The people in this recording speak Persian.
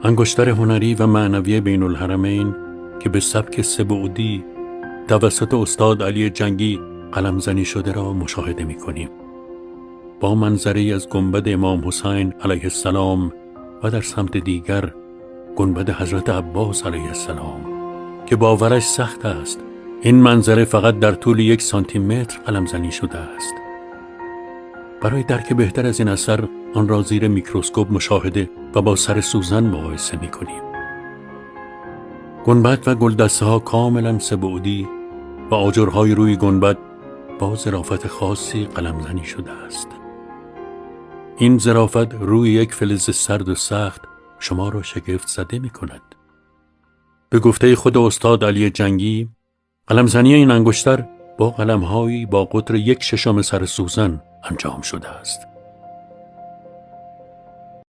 انگشتر هنری و معنوی بین الحرمین که به سبک سه‌بعدی توسط استاد علی جنگی قلمزنی شده را مشاهده می کنیم. با منظری از گنبد امام حسین علیه السلام و در سمت دیگر گنبد حضرت عباس علیه السلام که باورش سخت است این منظره فقط در طول 1 سانتیمتر قلمزنی شده است. برای درک بهتر از این اثر آن را زیر میکروسکوپ مشاهده و با سر سوزن مقایسه می کنیم. گنبد و گلدسته ها کاملا سه‌بعدی و آجرهای روی گنبد با ظرافت خاصی قلمزنی شده است. این ظرافت روی یک فلز سرد و سخت شما را شگفت زده می کند. به گفته خود استاد علی جنگی، قلمزنی این انگشتر با قلم‌هایی با قطر 1/6 سر سوزن انجام شده است.